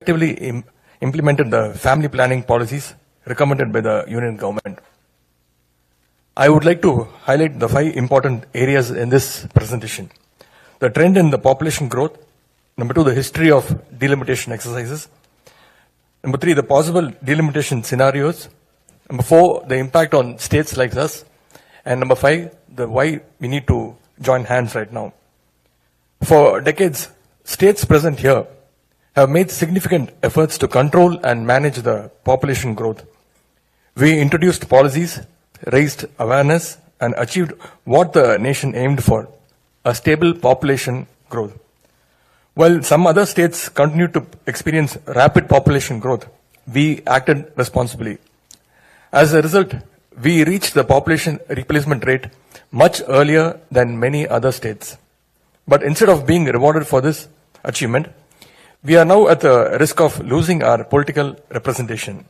effectively implemented the family planning policies recommended by the Union government. I would like to highlight the 5 important areas in this presentation. The trend in the population growth. Number 2, the history of delimitation exercises. Number 3, the possible delimitation scenarios. Number 4, the impact on states like us. And number 5, the why we need to join hands right now. For decades, states present here have made significant efforts to control and manage the population growth. We introduced policies, raised awareness, and achieved what the nation aimed for, a stable population growth. While some other states continued to experience rapid population growth, we acted responsibly. As a result, we reached the population replacement rate much earlier than many other states. But instead of being rewarded for this achievement, we are now at the risk of losing our political representation.